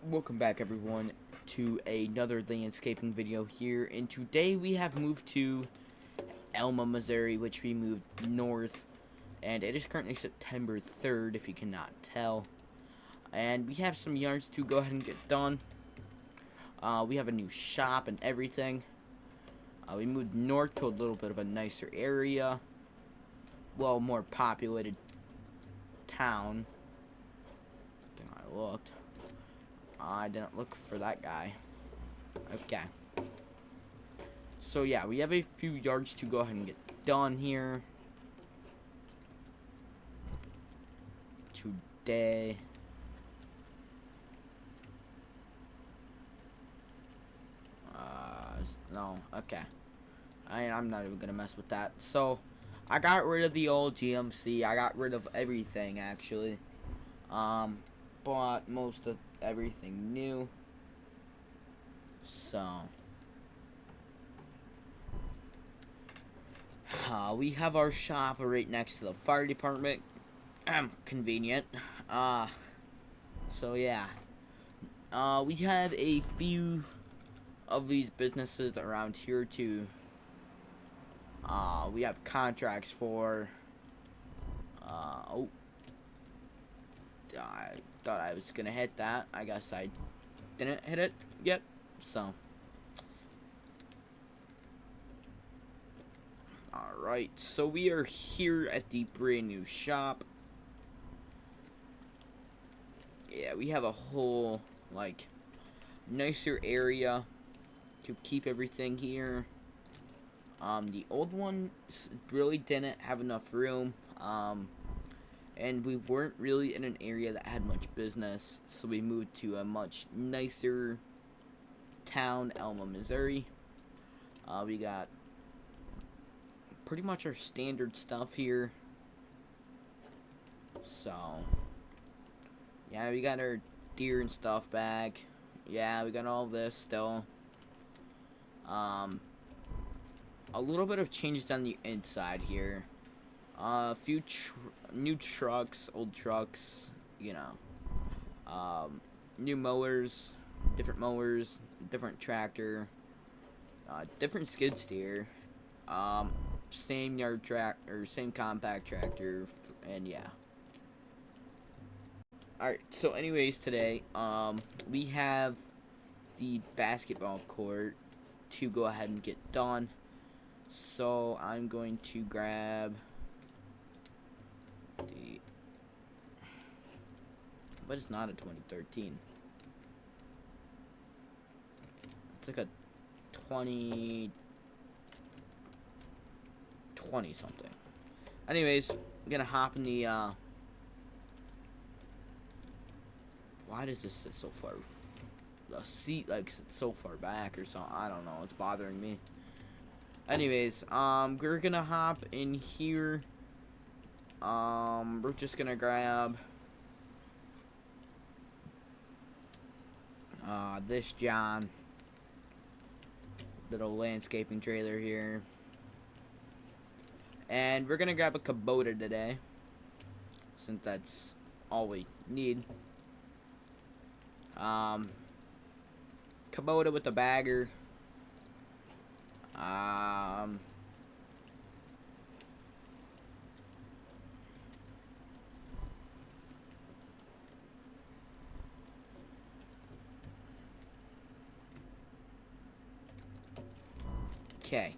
Welcome back everyone to another landscaping video here, and today we have moved to Alma, Missouri, which we moved north, and it is currently September 3rd if you cannot tell, and we have some yards to go ahead and get done. We have a new shop and everything. We moved north to a little bit of a nicer area, well, more populated town. I think I looked. I didn't look for that guy. Okay. So yeah, we have a few yards to go ahead and get done here today. No, okay. I'm not even gonna mess with that. So, I got rid of the old GMC. I got rid of everything actually. Bought most of everything new. So, we have our shop right next to the fire department. Convenient. So yeah. We have a few of these businesses around here too. We have contracts for, oh. I thought I was gonna hit that. I guess I didn't hit it yet. So, alright. So we are here at the brand new shop. Yeah, we have a whole, like, nicer area to keep everything here. The old one really didn't have enough room. And we weren't really in an area that had much business, so we moved to a much nicer town, Alma, Missouri. We got pretty much our standard stuff here. So, yeah, we got our deer and stuff back. Yeah, we got all this still. A little bit of changes on the inside here. A few new trucks, old trucks, you know. New mowers, different tractor, different skid steer, same yard track or same compact tractor, and yeah. Alright, so anyways, today, we have the basketball court to go ahead and get done. So I'm going to grab the, but it's not a 2013. It's like a 2020 something. Anyways, I'm gonna hop in the, why does this sit so far? The seat, like, sits so far back or something. I don't know. It's bothering me. Anyways, we're gonna hop in here. We're just gonna grab this John little landscaping trailer here, and we're gonna grab a Kubota today, since that's all we need. Kubota with the bagger. Okay.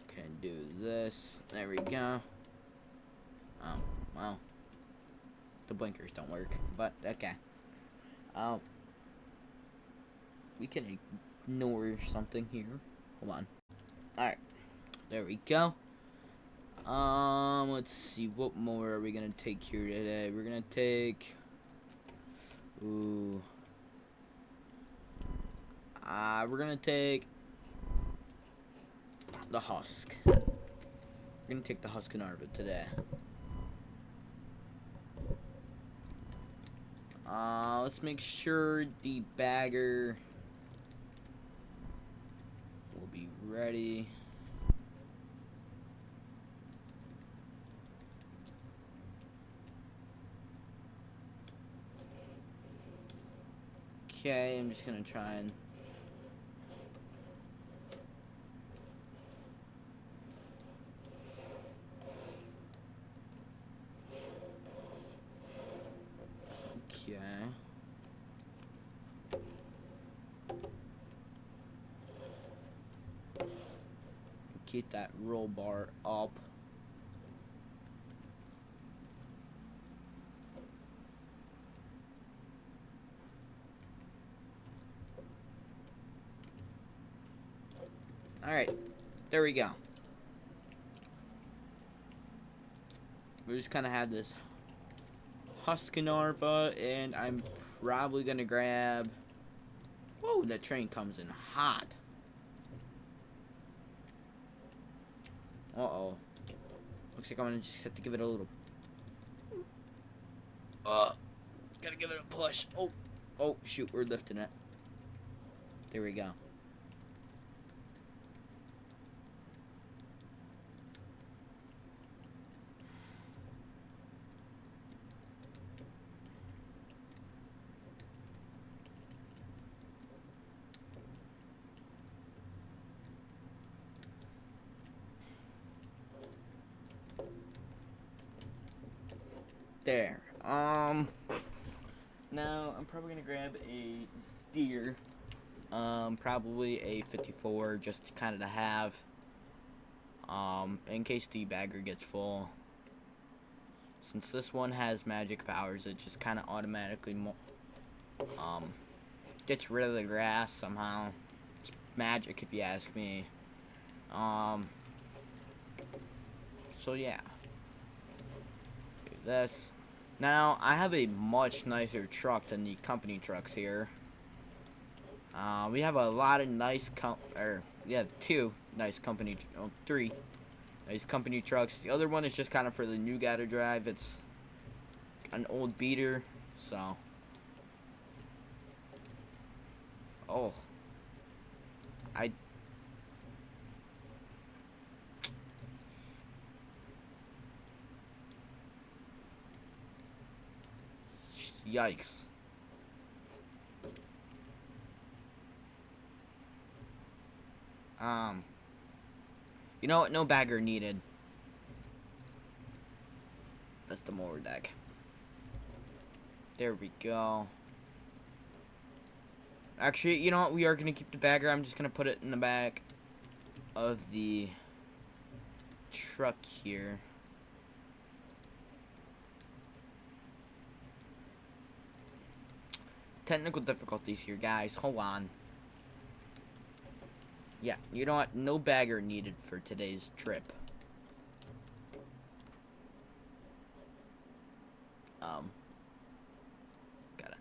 Can do this. There we go. Oh, well. The blinkers don't work, but okay. We can ignore something here. Hold on. Alright. There we go. Let's see. What more are we gonna take here today? We're gonna take... Ooh. We're gonna take the husk. We're gonna take the Husqvarna today. Let's make sure the bagger will be ready. Okay, I'm just gonna try and... Okay. Keep that roll bar up. Alright, there we go. We just kind of had this Husqvarna, and I'm probably gonna grab... Whoa, the train comes in hot. Uh-oh. Looks like I'm gonna just have to give it a little... Gotta give it a push. Oh, shoot, we're lifting it. There we go. There. Now I'm probably gonna grab a deer. Probably a 54, just to kind of have. In case the bagger gets full. Since this one has magic powers, it just kind of automatically gets rid of the grass somehow. It's magic, if you ask me. So yeah. Do this. Now, I have a much nicer truck than the company trucks here. We have a lot of nice two nice company, three nice company trucks. The other one is just kind of for the new guy to drive. It's an old beater, so. Oh. Yikes. You know what? No bagger needed. That's the mower deck. There we go. Actually, you know what? We are going to keep the bagger. I'm just going to put it in the back of the truck here. Technical difficulties here, guys. Hold on. Yeah, you know what? No bagger needed for today's trip. Gotta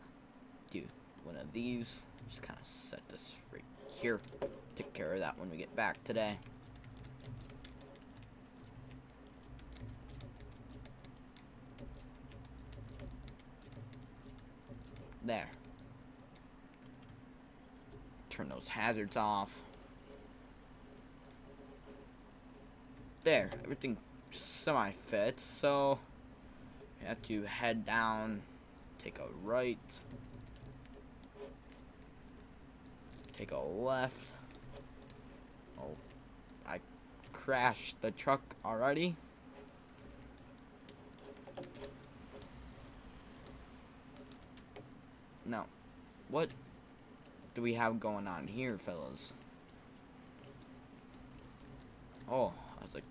do one of these. Just kind of set this right here. Take care of that when we get back today. There. Turn those hazards off. There, everything semi-fits, so you have to head down, take a right, take a left. Oh, I crashed the truck already. Now, what do we have going on here, fellas? Oh, I was like,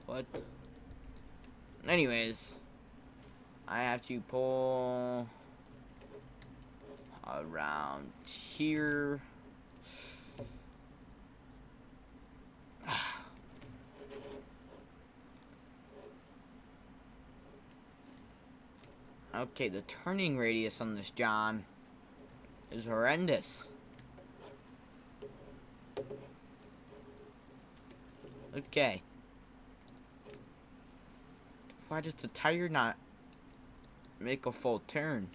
what? Anyways, I have to pull around here. Okay, the turning radius on this John is horrendous. Okay. Why does the tire not make a full turn?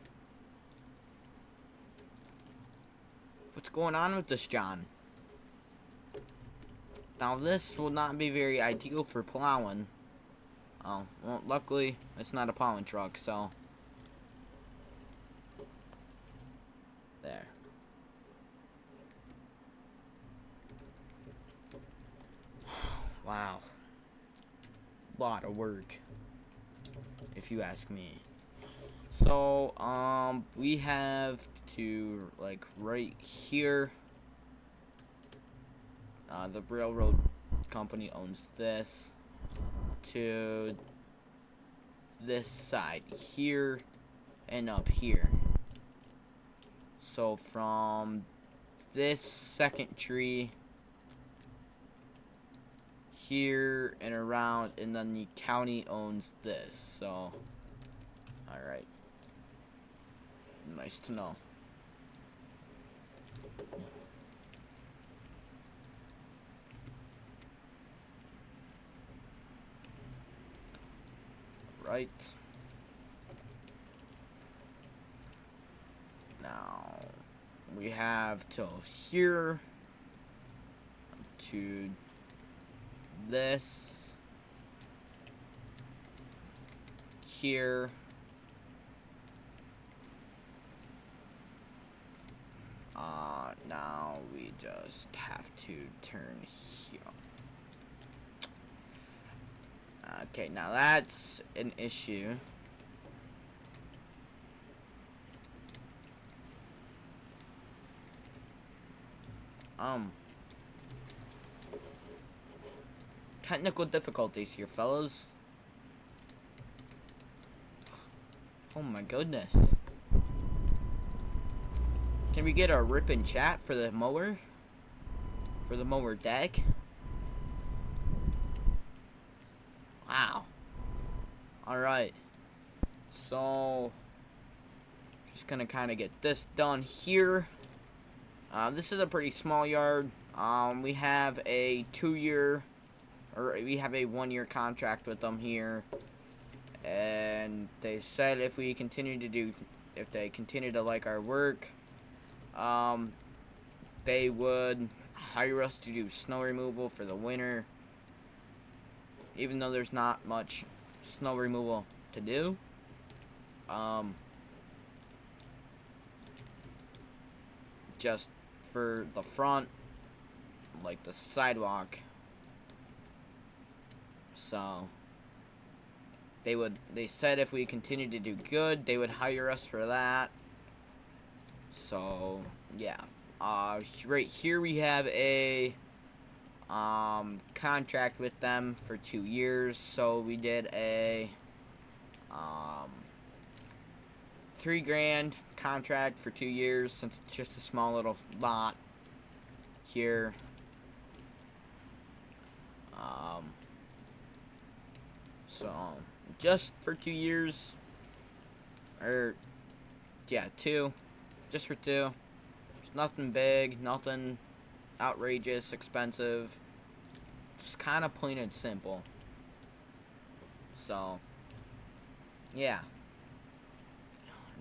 What's going on with this, John? Now this will not be very ideal for plowing. Oh, well, luckily it's not a plowing truck, so. There. lot of work, if you ask me. So, we have to, like, right here, the railroad company owns this, to this side here, and up here. So, from this second tree here and around, and then the county owns this. So, alright. Nice to know. Right. Now, we have till here to this here. Now we just have to turn here. Okay, now that's an issue. Technical difficulties here, fellas. Oh my goodness. Can we get a rip and chat for the mower? For the mower deck? Wow. Alright. So, just gonna kind of get this done here. This is a pretty small yard. We have a 2-year, or we have a 1-year contract with them here. And they said if they continue to like our work, they would hire us to do snow removal for the winter, even though there's not much snow removal to do. Just for the front, like the sidewalk. So they said if we continue to do good, they would hire us for that. So yeah, right here we have a contract with them for 2 years. So we did a $3,000 contract for 2 years, since it's just a small little lot here. So just for 2 years, or yeah, 2, just for 2. There's nothing big, nothing outrageous, expensive, just kind of plain and simple. So yeah,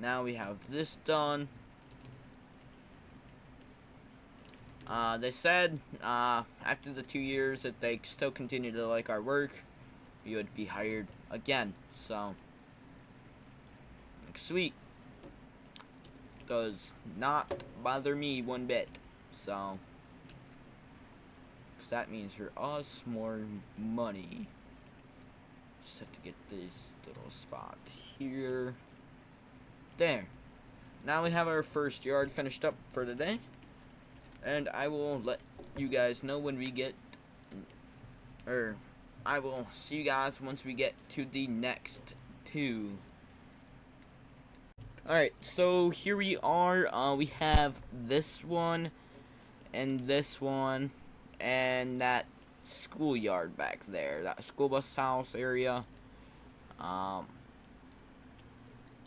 now we have this done. They said after the 2 years that they still continue to like our work, we would be hired again. So sweet. Does not bother me one bit. So, 'cause that means for us more money. Just have to get this little spot here. There. Now we have our first yard finished up for today. And I will let you guys know when we get, or I will see you guys once we get to the next 2. Alright, so here we are. We have this one, and this one, and that schoolyard back there, that school bus house area.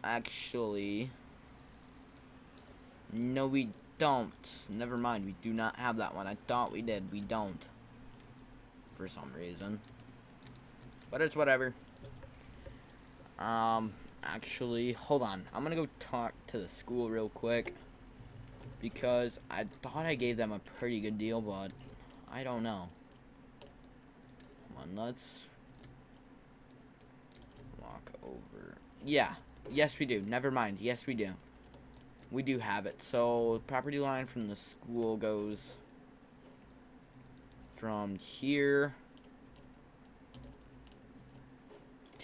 Actually, no, we don't. Never mind, we do not have that one. I thought we did. We don't, for some reason. But it's whatever. Actually, hold on. I'm gonna go talk to the school real quick, because I thought I gave them a pretty good deal, but I don't know. Come on, let's walk over. Yeah. Yes, we do. Never mind. Yes, we do. We do have it. So, property line from the school goes from here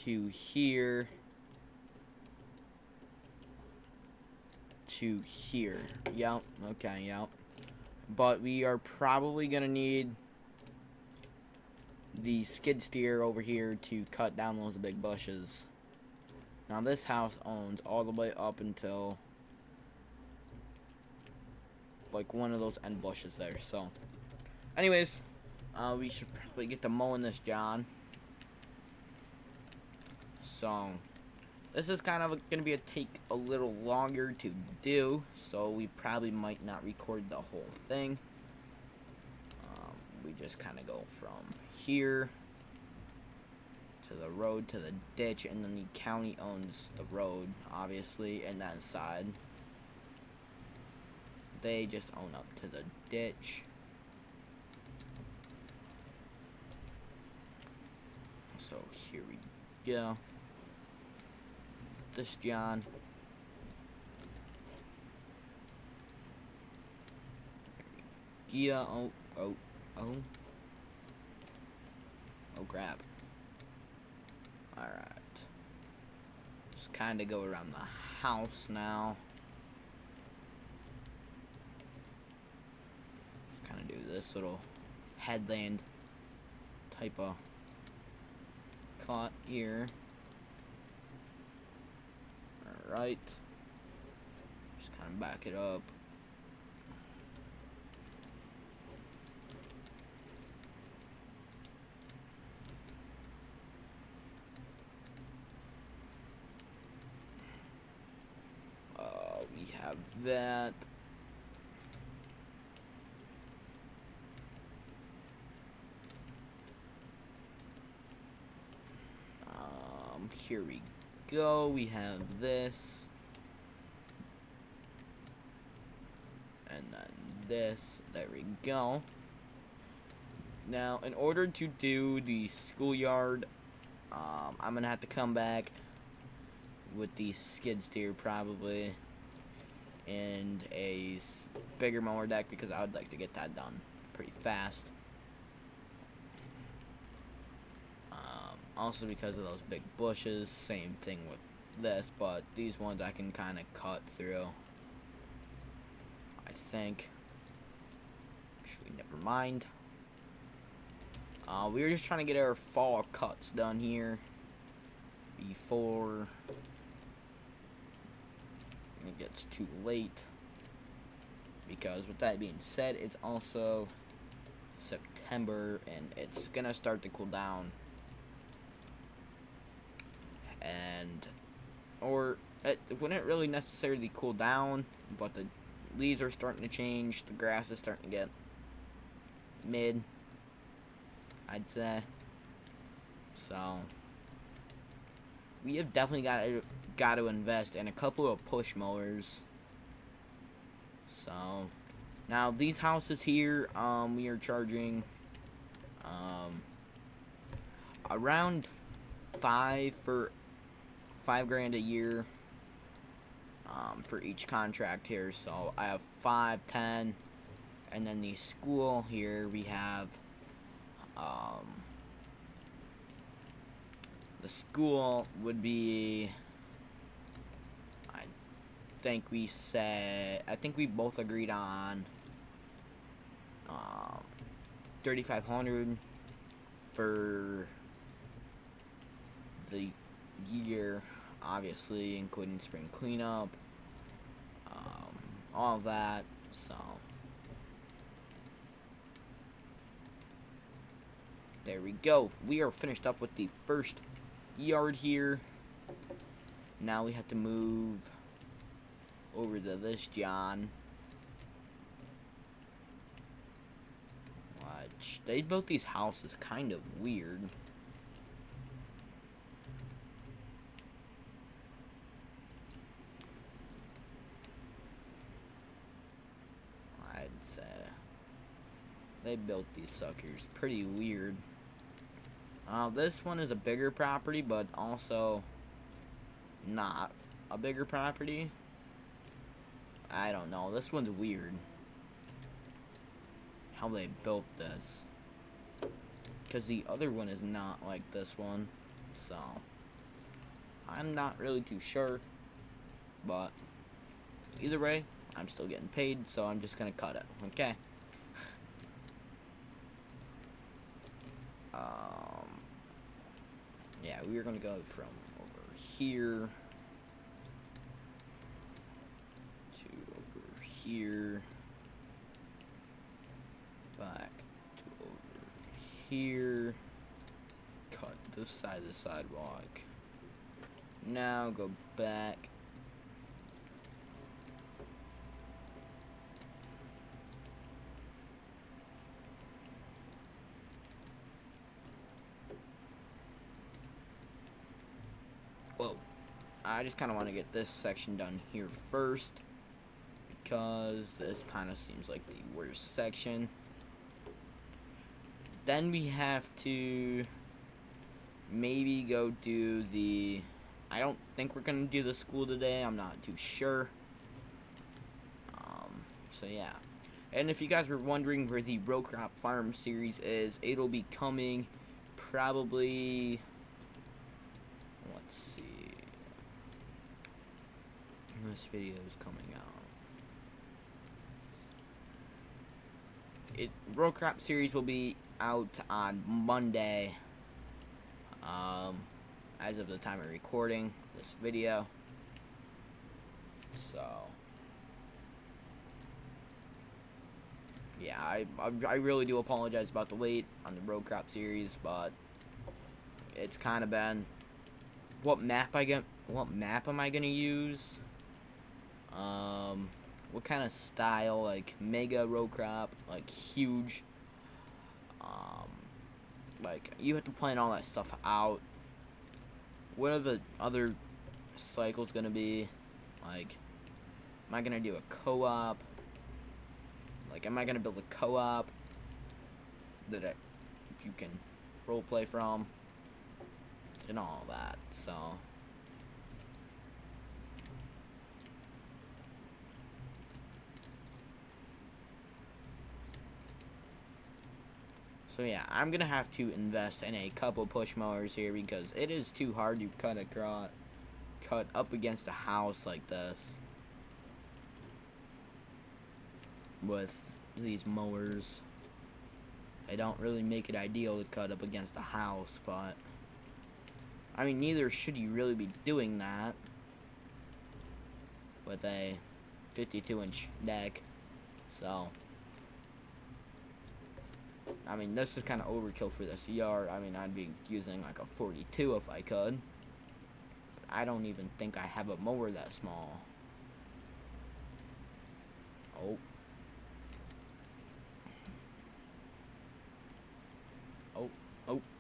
to here to here. Yep. Okay. Yep. But we are probably gonna need the skid steer over here to cut down those big bushes. Now this house owns all the way up until like one of those end bushes there. So, anyways, we should probably get to mowing this, John. So, this is kind of gonna be take a little longer to do. So we probably might not record the whole thing. We just kind of go from here to the road to the ditch, and then the county owns the road, obviously, and that side. They just own up to the ditch. So here we go. This John. Yeah. Oh. Oh crap. Alright. Just kinda go around the house now. Just kinda do this little headland type of cut here. Alright. Just kinda back it up. We have that. Here we go. We have this. And then this. There we go. Now, in order to do the schoolyard, I'm gonna have to come back with the skid steer probably, and a bigger mower deck, because I would like to get that done pretty fast. Also because of those big bushes, same thing with this, but these ones I can kind of cut through, I think. Actually, never mind. We were just trying to get our fall cuts done here before it gets too late, because with that being said, it's also September and it's gonna start to cool down, and it wouldn't really necessarily cool down, but the leaves are starting to change, the grass is starting to get mid, I'd say. So we have definitely got to invest in a couple of push mowers. So now these houses here, we are charging around $5 grand a year for each contract here. So I have 5, 10, and then the school here we have the school would be, I think we both agreed on 3,500 for the year, obviously including spring cleanup, all of that. So there we go. We are finished up with the first yard here. Now we have to move over to this John, which they built these houses kind of weird. I'd say they built these suckers pretty weird. This one is a bigger property, but also not a bigger property. I don't know. This one's weird. How they built this. Because the other one is not like this one. So I'm not really too sure, but either way, I'm still getting paid, so I'm just gonna cut it, okay? Yeah, we're gonna go from over here to over here, back to over here, cut this side of the sidewalk, now go back, whoa, I just kind of want to get this section done here first, because this kind of seems like the worst section. Then we have to maybe go do the, I don't think we're gonna do the school today, I'm not too sure. So yeah, and if you guys were wondering where the row crop farm series is, it'll be coming probably, let's see, this video is coming out, row crop series will be out on Monday, as of the time of recording this video. So yeah, I really do apologize about the wait on the row crop series, but it's kind of been, what map am I gonna use? What kind of style, like mega row crop, like huge, like you have to plan all that stuff out. What are the other cycles gonna be? Like, am I gonna do a co-op? Like, am I gonna build a co-op that you can roleplay from, and all that? So yeah, I'm gonna have to invest in a couple push mowers here because it is too hard to cut up against a house like this with these mowers. They don't really make it ideal to cut up against a house, but I mean, neither should you really be doing that with a 52-inch deck. So I mean, this is kind of overkill for this yard. I mean, I'd be using like a 42 if I could. But I don't even think I have a mower that small. Oh.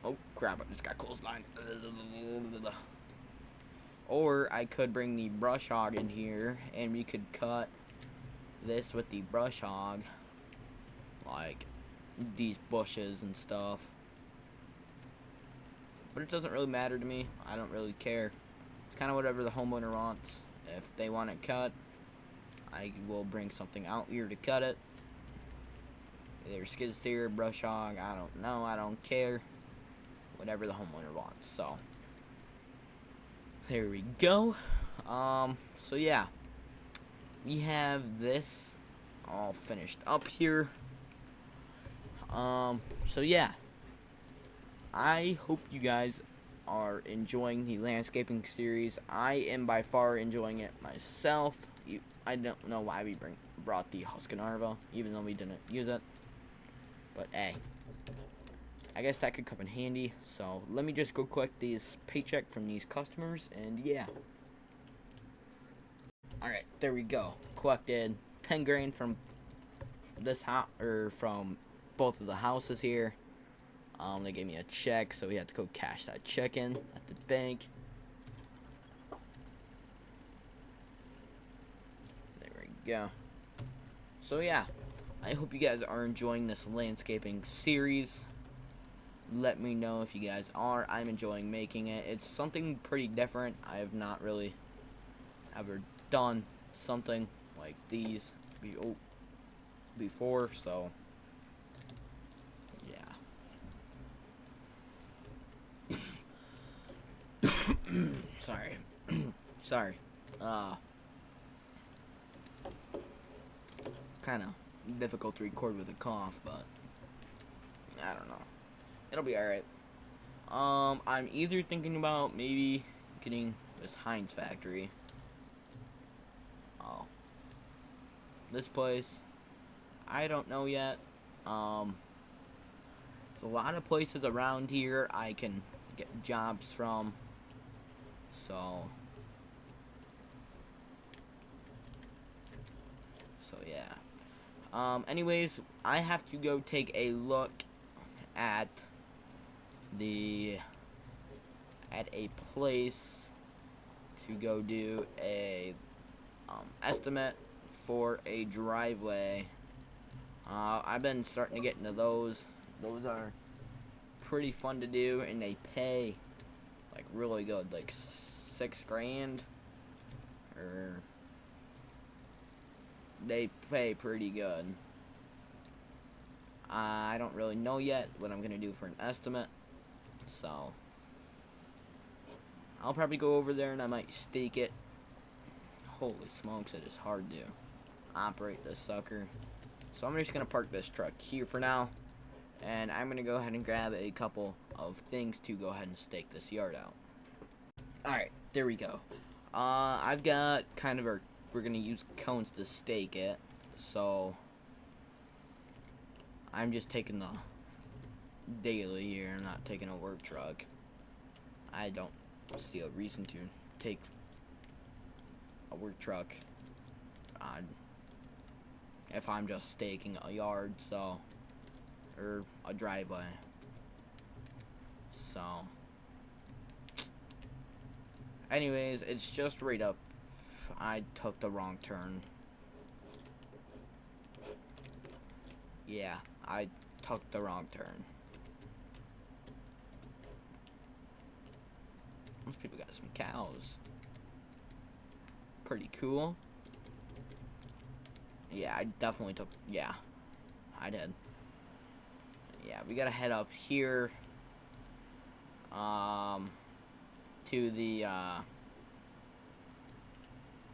Oh, crap, I just got clothesline. Or I could bring the brush hog in here, and we could cut this with the brush hog. Like these bushes and stuff. But it doesn't really matter to me. I don't really care. It's kind of whatever the homeowner wants. If they want it cut, I will bring something out here to cut it. Either skid steer, brush hog, I don't know, I don't care. Whatever the homeowner wants. So there we go. So yeah, we have this all finished up here. So yeah, I hope you guys are enjoying the landscaping series. I am by far enjoying it myself. I don't know why we brought the Husqvarna, even though we didn't use it. But hey, I guess that could come in handy. So let me just go collect these paycheck from these customers, and yeah. Alright, there we go. Collected 10 grand from this house, or from both of the houses here. They gave me a check, so we had to go cash that check in at the bank. There we go. So yeah, I hope you guys are enjoying this landscaping series. Let me know if you guys are. I'm enjoying making it. It's something pretty different. I have not really ever done something like these before, so yeah. Sorry. Sorry. Kind of difficult to record with a cough, but I don't know. It'll be alright. I'm either thinking about maybe getting this Heinz factory. Oh. This place, I don't know yet. There's a lot of places around here I can get jobs from. So yeah. Anyways, I have to go take a look at a place to go do a estimate for a driveway. I've been starting to get into those. Those are pretty fun to do, and they pay like really good, like $6 grand, or they pay pretty good. I don't really know yet what I'm gonna do for an estimate, so I'll probably go over there and I might stake it. Holy smokes, it is hard to operate this sucker. So I'm just gonna park this truck here for now, and I'm gonna go ahead and grab a couple of things to go ahead and stake this yard out. Alright, there we go. I've got kind of we're gonna use cones to stake it, so I'm just taking the daily here. I'm not taking a work truck. I don't see a reason to take a work truck if I'm just staking a yard, so, or a driveway. So anyways, it's just right up. I took the wrong turn. Yeah, I took the wrong turn. Most people got some cows. Pretty cool. Yeah, I definitely took, yeah, I did. Yeah, we gotta head up here, to the,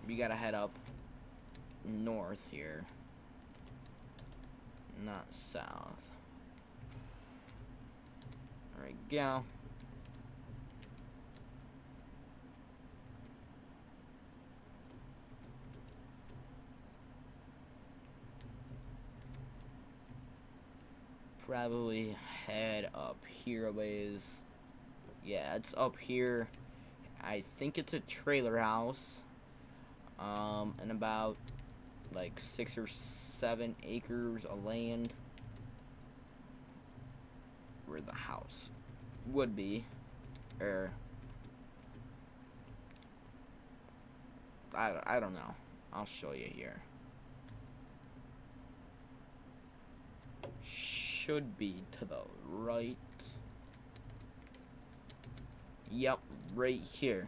we gotta head up north here, not south. There we go. Probably head up here a ways. Yeah, it's up here. I think it's a trailer house. And about like 6 or 7 acres of land where the house would be. I don't know. I'll show you here. Should be to the right. Yep, right here.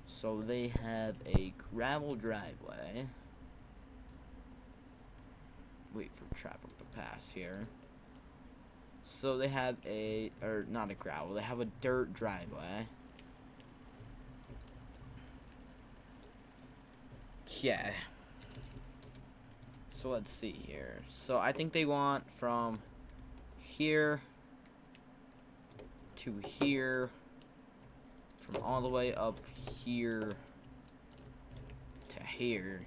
So they have a gravel driveway. Wait for traffic to pass here. So they have or not a gravel, they have a dirt driveway. Yeah. So let's see here. So I think they want from here to here, from all the way up here to here,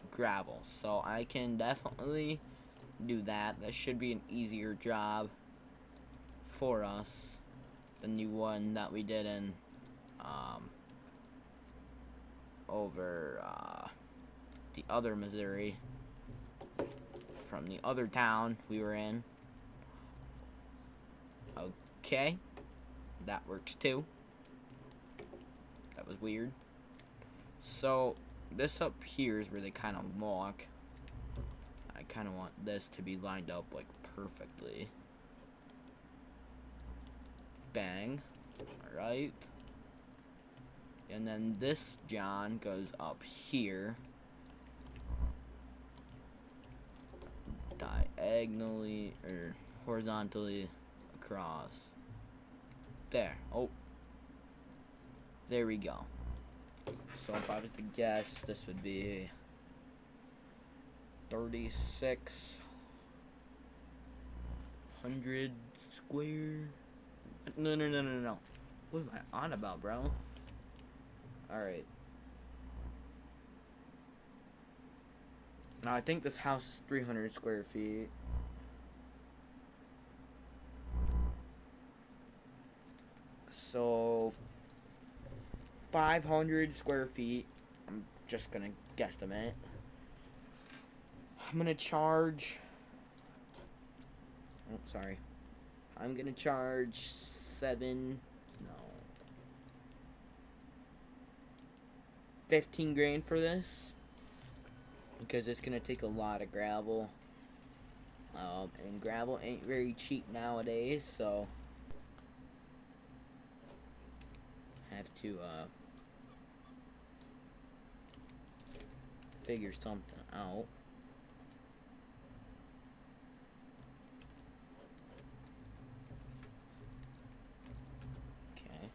gravel. So I can definitely do that. That should be an easier job for us than the one that we did in over the other Missouri, from the other town we were in. Okay, that works too. That was weird. So this up here is where they kind of walk. I kind of want this to be lined up like perfectly. Bang. Alright. And then this John goes up here. Diagonally or horizontally across. There. Oh. There we go. So if I was to guess, this would be 3,600 square. No. What am I on about, bro? Alright. Now I think this house is 300 square feet. So 500 square feet. I'm just gonna guesstimate. I'm gonna charge. Oh, sorry. I'm gonna charge 15 grand for this, because it's gonna take a lot of gravel. And gravel ain't very cheap nowadays, so have to figure something out. Okay.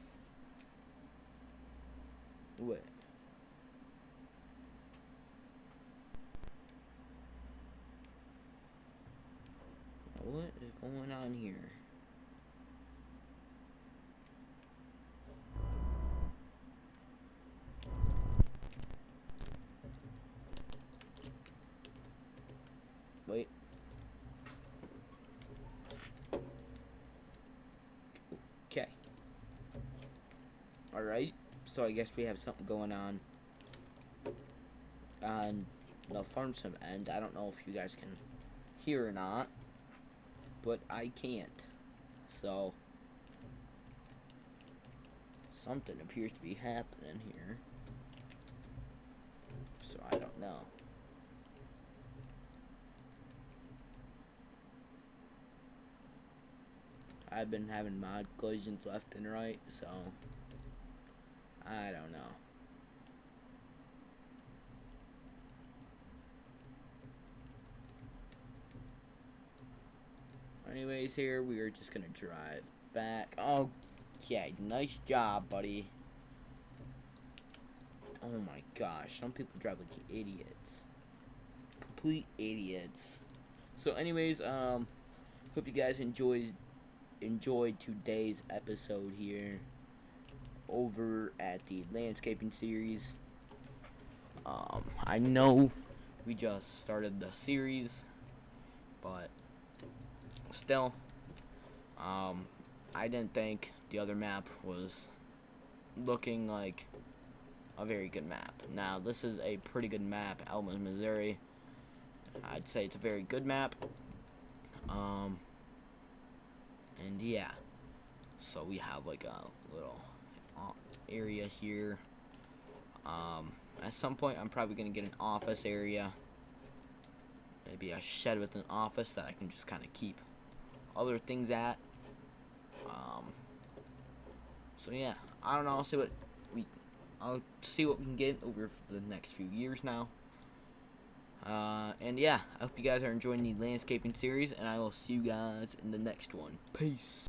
What? What is going on here? Wait. Okay. Alright. So I guess we have something going on the farm sim end. I don't know if you guys can hear or not, but I can't. So something appears to be happening here. So I don't know. I've been having mod collisions left and right, so I don't know. Anyways, here we are just gonna drive back. Oh, yeah, nice job, buddy. Oh my gosh, some people drive like idiots, complete idiots. So, anyways, hope you guys enjoyed today's episode here over at the landscaping series. I know we just started the series, but still, I didn't think the other map was looking like a very good map. Now, this is a pretty good map, Alma, Missouri. I'd say it's a very good map. And yeah, so we have like a little area here. At some point, I'm probably gonna get an office area, maybe a shed with an office that I can just kind of keep other things at. So yeah, I don't know. I'll see what we can get over the next few years now. And yeah, I hope you guys are enjoying the landscaping series, and I will see you guys in the next one. Peace.